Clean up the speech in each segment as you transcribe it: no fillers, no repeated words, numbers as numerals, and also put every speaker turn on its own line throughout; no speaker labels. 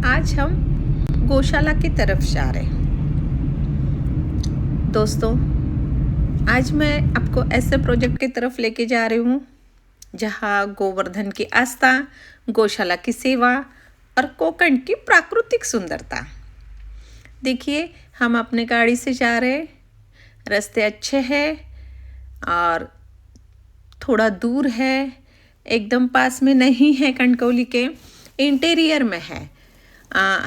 आज हम गौशाला की तरफ जा रहे हैं। दोस्तों, आज मैं आपको ऐसे प्रोजेक्ट की तरफ लेके जा रही हूँ जहाँ गोवर्धन की आस्था, गौशाला की सेवा और कोकण की प्राकृतिक सुंदरता। देखिए, हम अपने गाड़ी से जा रहे हैं, रास्ते अच्छे हैं और थोड़ा दूर है, एकदम पास में नहीं है, कणकौली के इंटीरियर में है।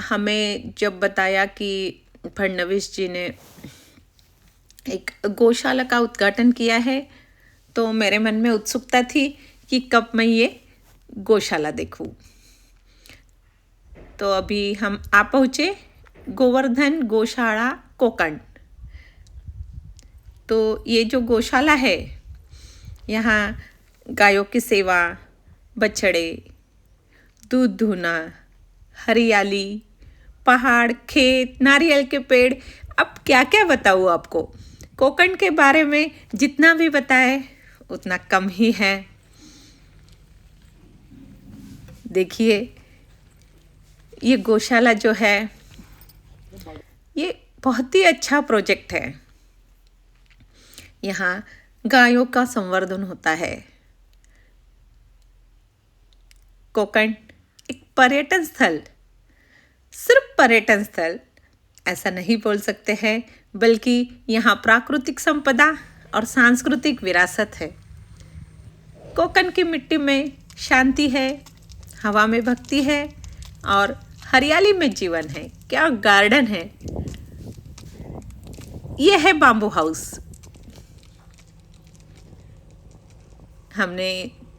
हमें जब बताया कि फडणवीस जी ने एक गौशाला का उद्घाटन किया है तो मेरे मन में उत्सुकता थी कि कब मैं ये गौशाला देखूं। तो अभी हम आ पहुँचे गोवर्धन गौशाला कोकण। तो ये जो गौशाला है, यहाँ गायों की सेवा, बछड़े, दूध दूहना, हरियाली, पहाड़, खेत, नारियल के पेड़, अब क्या क्या बताऊँ आपको। कोकण के बारे में जितना भी बताए उतना कम ही है। देखिए, ये गौशाला जो है ये बहुत ही अच्छा प्रोजेक्ट है। यहाँ गायों का संवर्धन होता है। कोकण एक पर्यटन स्थल, सिर्फ पर्यटन स्थल ऐसा नहीं बोल सकते हैं, बल्कि यहाँ प्राकृतिक संपदा और सांस्कृतिक विरासत है। कोकण की मिट्टी में शांति है, हवा में भक्ति है और हरियाली में जीवन है। क्या गार्डन है। ये है बाम्बू हाउस। हमने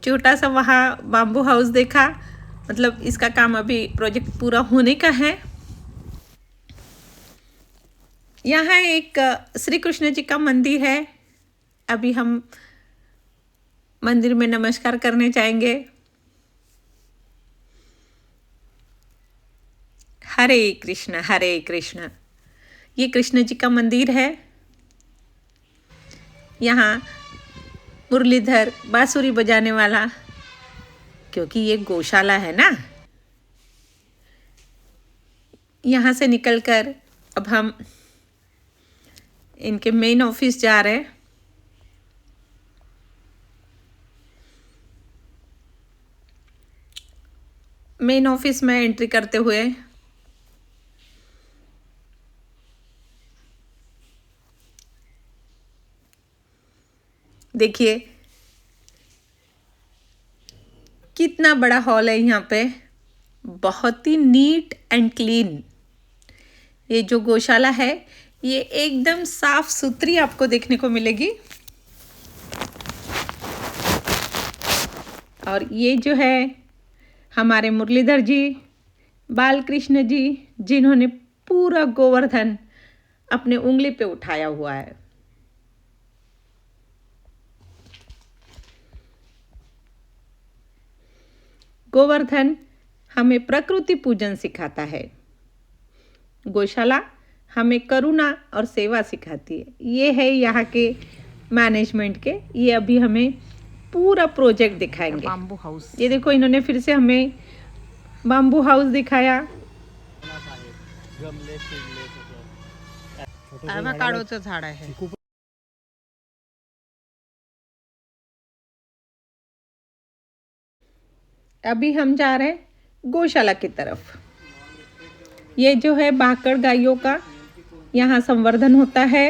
छोटा सा वहाँ बाम्बू हाउस देखा, मतलब इसका काम अभी प्रोजेक्ट पूरा होने का है। यहाँ एक श्री कृष्ण जी का मंदिर है। अभी हम मंदिर में नमस्कार करने जाएंगे। हरे कृष्ण हरे कृष्ण। ये कृष्ण जी का मंदिर है। यहाँ मुरलीधर बांसुरी बजाने वाला, क्योंकि ये गौशाला है ना। यहाँ से निकलकर अब हम इनके मेन ऑफिस जा रहे हैं। मेन ऑफिस में एंट्री करते हुए देखिए कितना बड़ा हॉल है। यहाँ पे बहुत ही नीट एंड क्लीन। ये जो गौशाला है ये एकदम साफ सुथरी आपको देखने को मिलेगी। और ये जो है हमारे मुरलीधर जी, बालकृष्ण जी, जिन्होंने पूरा गोवर्धन अपने उंगली पे उठाया हुआ है। गोवर्धन हमें प्रकृति पूजन सिखाता है। गौशाला हमें करुणा और सेवा सिखाती है। ये है यहाँ के मैनेजमेंट के। ये अभी हमें पूरा प्रोजेक्ट दिखाएंगे। बाम्बू हाउस, ये देखो, इन्होंने फिर से हमें बाम्बू हाउस दिखाया। काढोचं झाड आहे। अभी हम जा रहे हैं गौशाला की तरफ। ये जो है भाकड़ गायों का यहाँ संवर्धन होता है।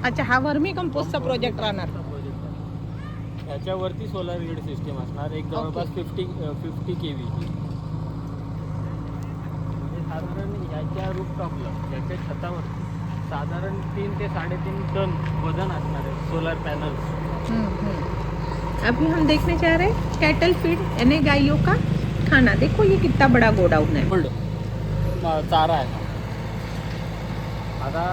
अच्छा, हा वर्मी कंपोस्टचा प्रोजेक्ट राहणार।
याच्यावरती सोलर ग्रिड सिस्टीम असणार, एक जवळपास 50 kV। म्हणजे साधारण ह्याच्या रूफटॉपला, याच्या छतावर साधारण 3 ते 3.5 टन वजन असणार आहे सोलर पैनल्स।
अभी हम देखने जा रहे हैं कैटल फीड यानी गायों का खाना। देखो ये कितना बड़ा गोडाउन है।
चारा आहे। आता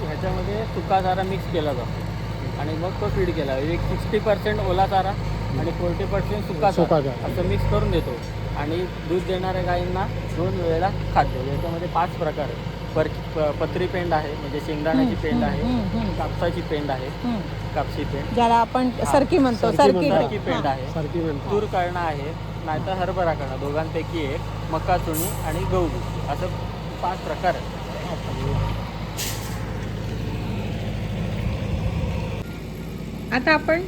ह्याच्यामध्ये सुका चारा मिक्स केला जातो आणि मग तो फीड केला। एक 60% ओला चारा आणि 40% सुका चारा असं मिक्स करून देतो आणि दूध देणाऱ्या गायींना 2 वेळेला खाद्य। याच्यामध्ये 5 प्रकार आहेत। पत्री पेंड आहे, म्हणजे शेंगदाण्याची पेंड आहे, कापसाची पेंड आहे, कापशी पेंड,
ज्याला आपण सरकी म्हणतो,
सरकी पेंड आहे, तूर कळणं आहे, नाहीतर हरभरा कळणं, दोघांपैकी एक, मका चुनी आणि गहू भुसी, असं 5 प्रकार आहेत.
आता आपण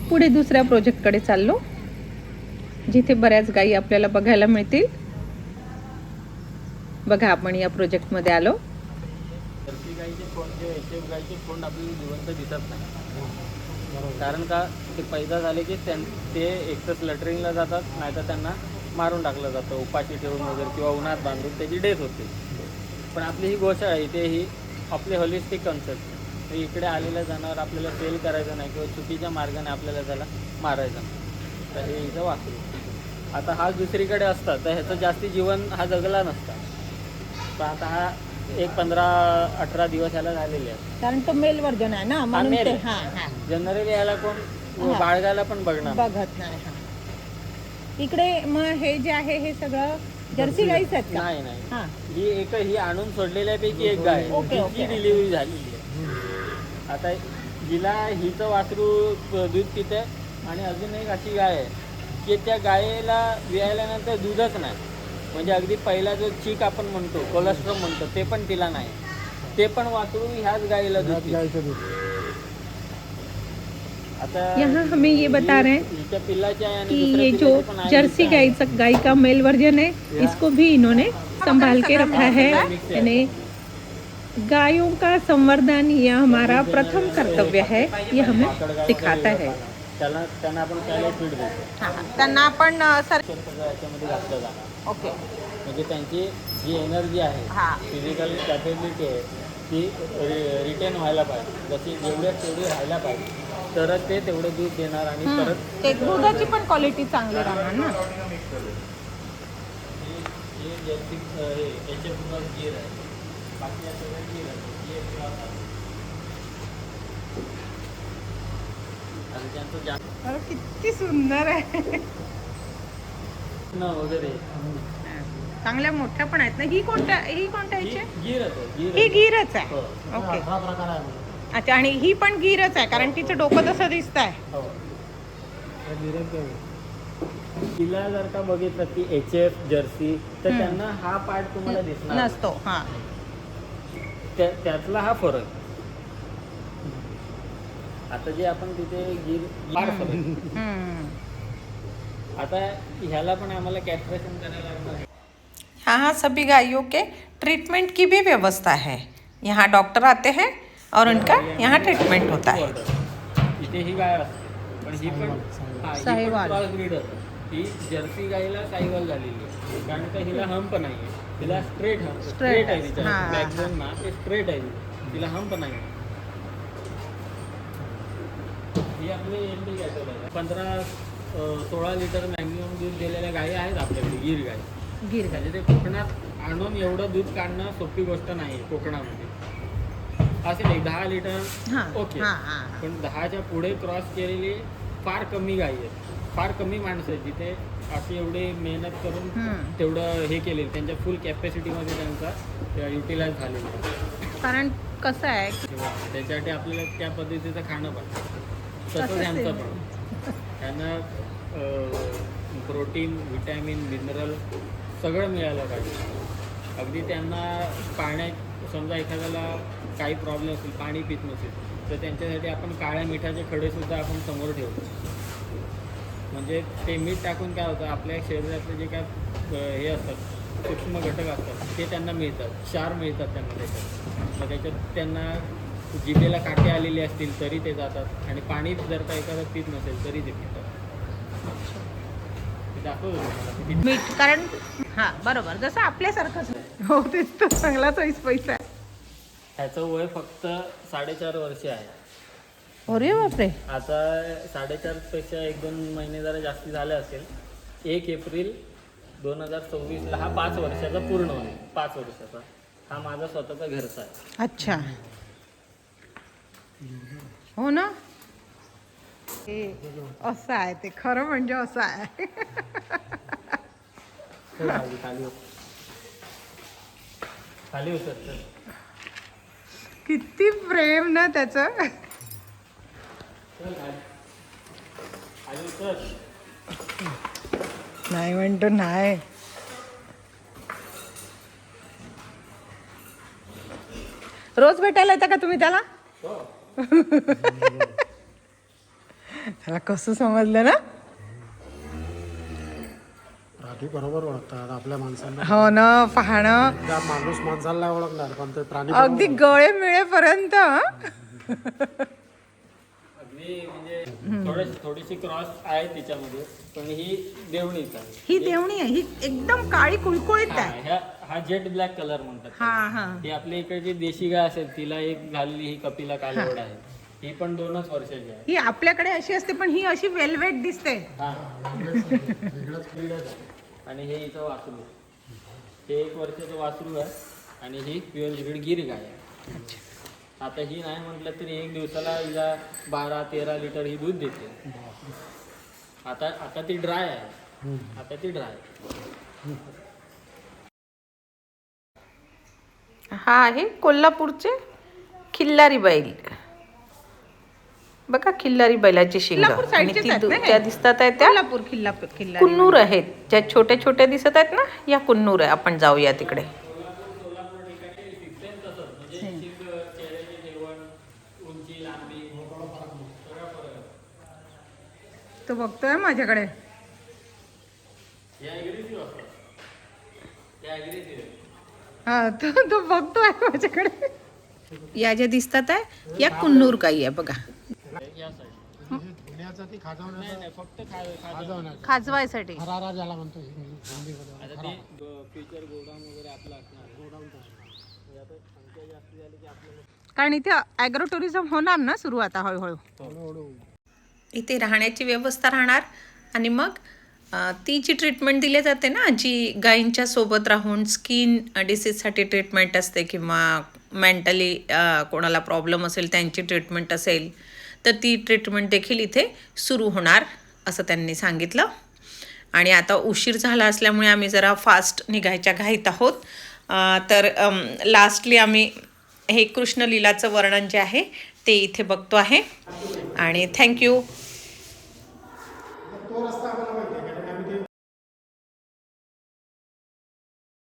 पुढे दुसऱ्या प्रोजेक्टकडे चाललो, जिथे बऱ्याच गायी आपल्याला बघायला मिळतील. बघा, आपण या प्रोजेक्टमध्ये आलो.
जर्सी गाईचे फोंड किंवा एचएफ गाईचे फोंड आपल्याला जिवंत दिसत नाही, कारण का ते पैदा झाले की ते एकतर स्लटरिंगला जातात, नाहीतर त्यांना मारून टाकलं जातं उपाशी ठेवून वगैरे किंवा उन्हात बांधून त्याची डेथ होते. पण आपली ही गोष्ट आहे, इथे ही आपली होलिस्टिक कन्सेप्ट, इकडे आलेलं जनावर आपल्याला सेल करायचं नाही किंवा चुकीच्या मार्गाने आपल्याला त्याला मारायचं नाही. तर हे इथं वाचलं. आता हा दुसरीकडे असता तर ह्याचं जास्ती जीवन हा जगला नसता. पण आता हा एक 15-18 दिवस ह्याला झालेले आहेत,
कारण तो मेल वर्जन आहे ना, म्हणून
मेल
ते
आहे. जनरली ह्याला कोण बाळगायला पण बघणार
बघत नाही. इकडे मग हे जे आहे हे सगळं जर्सी गाईच आहेत का?
नाही नाही,
हां,
ही आणून सोडलेल्यापैकी एक गाय
ओके, ओके.
जी डिलिव्हरी झालेली आहे. आता हिला हिचं वासरू दूध पिते आणि अजून एक अशी गाय आहे की त्या गायीला विळाल्यानंतर दूधच नाही, म्हणजे अगदी पहिला जो चीक आपण म्हणतो, कोलेस्ट्रॉल म्हणतो, ते पण तिला नाही. ते पण वासरू ह्याच गायीला दूध पिते. आता
यहाँ हमें ये बता रहे हैं
हिच्या पिल्लाच्या आणि
कि
दुसऱ्या
ये जो
पिल्लाची पण आहे
जर्सी
हिच्या.
गाय का मेल वर्जन है, इसको भी इन्होंने संभाल के रखा है. यानी गायों का संवर्धन यह हमारा प्रथम कर्तव्य है, ये हमें सिखाता है.
त्यांना आपण पॅलेट फीड देतो,
त्यांना आपण
याच्यामध्ये घातलं जाणार.
ओके,
म्हणजे त्यांची जी एनर्जी आहे, फिजिकल कॅपेबिलिटी आहे, ती रिटेन व्हायला पाहिजे. जशी जेवढ्यात तेवढी राहायला पाहिजे, तरच ते तेवढं दूध देणार आणि परत
ते दुधाची पण क्वालिटी चांगली राहणार ना.
हे जर्सी याचे पूर्ण गीर आहे, बाकी सगळे गीर आहे. आणि त्यांचं जास्त
किती सुंदर आहे,
वगैरे
चांगल्या मोठ्या पण आहेत ना. ही कोणत्या ह्याची?
गीरच आहे,
ही गीरच आहे.
हो.
ओके,
हा प्रकार आहे.
अच्छा. आणि ही पण गीरच आहे, कारण तिचं डोकं तसं दिसत आहे.
हो. तिला जर का बघितलं की HF जर्सी, तर त्यांना हा पार्ट तुम्हाला दिसणार
नसतो. हा,
त्यातला हा फरक. आता जे आपण तिथे फार फरक. आता ह्याला पण आम्हाला कॅस्ट्रेशन करायला लागणार.
यहाँ सभी गायों के ट्रीटमेंट की भी व्यवस्था है. यहाँ डॉक्टर आते हैं और उनका यहाँ ट्रीटमेंट होता है.
इथे ही गाय असते, पण ही पण
साहिवाल.
क्रॉस ब्रीड असते. ही जर्सी गायला साहिवाल झालेली आहे, कारण का हिला हंप नाही आहे. तिला स्ट्रेट आहे, तिच्या बॅकबोन ना ते स्ट्रेट आहे, तिला हंप नाही. ही आपली एंडी कॅटल आहे. 15-16 लिटर मॅक्झिमम दूध दिलेल्या गायी आहेत आपल्याकडे, गीर गाय. म्हणजे ते कोकणात आणून एवढं दूध काढणं सोपी गोष्ट नाही कोकणामध्ये. असेल एक 10 लिटर ओके, पण 10च्या पुढे क्रॉस केलेली फार कमी गायी आहेत, फार कमी माणसं आहेत जिथे अशी एवढी मेहनत करून तेवढं हे केलेलं, त्यांच्या फुल कॅपॅसिटीमध्ये त्यांचा युटिलाइज झालेलं आहे.
कारण कसं आहे,
त्याच्यासाठी आपल्याला त्या पद्धतीचं खाणं पाहिजे. तसंच ह्यांचं पण, त्यांना प्रोटीन, व्हिटॅमिन, मिनरल सगळं मिळालं पाहिजे. अगदी त्यांना पाण्यात समजा एखाद्याला काही प्रॉब्लेम असेल, पाणी पित नसेल, तर त्यांच्यासाठी आपण काळ्या मिठाचे खडेसुद्धा आपण समोर ठेवतो. म्हणजे ते मीठ टाकून काय होतं, आपल्या शरीरातले जे काय हे असतात, सूक्ष्म घटक असतात, ते त्यांना मिळतात, क्षार मिळतात त्यांना त्याच्यात. मग त्याच्यात त्यांना जिभेला काटे आलेले असतील तरी ते जातात, आणि पाणी जर का एखादा पित नसेल तरी ते पितात.
मीठ, कारण हा बरोबर, जसं आपल्यासारखंच. हो, तेच तर चांगला चॉईस पैसा आहे.
ह्याचं वय फक्त 4.5 वर्ष आहे.
अरे बापरे.
आता 4.5 पेक्षा 1-2 महिने जरा जास्ती झाले असेल. 1 एप्रिल 2024ला हा 5 वर्षाचा पूर्ण होईल. 5 वर्षाचा हा माझा स्वतःचा घरचा आहे.
अच्छा, हो ना. ते असं आहे, ते खरं म्हणजे असं आहे.
खाली उतरतं.
किती प्रेम ना त्याचं.
चल खाली उतर.
नाही म्हणतो नाही. रोज भेटायला येता का तुम्ही त्याला? त्याला कसं समजलं ना.
प्राणी बरोबर ओळखतात आपल्या माणसांना.
हो ना, पाहणं
त्या माणूस माणसाला नाही ओळखणार पण ते प्राणी
अगदी गळे मिळेपर्यंत.
अगदी म्हणजे थोडीशी क्रॉस आहे तिच्यामध्ये, पण ही देवणीच आहे.
ही देवणी आहे, ही एकदम काळी कुळकुळीत आहे.
हा जेट ब्लॅक कलर म्हणतात.
हा हा.
ही आपल्या इकडची देशी गाय असेल तिला एक झालेली ही कपिला कालवड आहे. ही पण 2च वर्षाची आहे.
ही आपल्याकडे अशी असते पण ही अशी वेलवेट दिसते.
हा.
वेगळंच क्रीडा आहे.
आणि हे इथं वासरू, हे 1 वर्षाचं वासरू आहे आणि ही प्युअर ब्रीड गिर गाय आहे. आता ही नाही म्हटलं तरी 1 दिवसाला हिला 12-13 लिटर ही दूध देते. आता ती ड्राय आहे. आता ती ड्राय.
हा आहे कोल्हापूरचे खिल्लारी बैल. बघा खिल्लारी बैलाची शिंग आणि त्या दिसतात आहेत त्या कुन्नूर आहेत. ज्या छोट्या छोट्या दिसत आहेत ना, या कुन्नूर आहे. आपण जाऊया तिकडे. तो बघतोय माझ्याकडे. हा तो बघतोय माझ्याकडे. या ज्या दिसतात आहे या कुन्नूर गाई आहे बघा.
या साईड
घेण्यासाठी खाजवण्याचा
नाही, फक्त
खाजवण्याचा
खाजवायसाठी.
हरारा ज्याला म्हणतो हिंदीमध्ये.
आता ते फ्युचर गोडाऊन वगैरे आपलं असणार. गोडाऊन आता संख्या जास्त झाली की आपल्याला
कारण इथे ॲग्रो टुरिझम होणार ना सुरू आता हळूहळू.
हळूहळू
इथे राहण्याची व्यवस्था राहणार आणि मग ती जी ट्रीटमेंट दिली जाते ना, जी गायींच्या सोबत राहून स्किन डिसीजसाठी ट्रीटमेंट असते किंवा मेंटली कोणाला प्रॉब्लेम असेल त्यांची ट्रीटमेंट असेल, तर ती ट्रीटमेंट देखील इथे सुरू होणार असं त्यांनी सांगितलं. आणि आता उशीर झाला असल्यामुळे आम्ही जरा फास्ट निघायच्या घाईत आहोत. तर लास्टली आम्ही हे कृष्णलीलाचं वर्णन जे आहे ते इथे बघतो आहे. आणि थँक्यू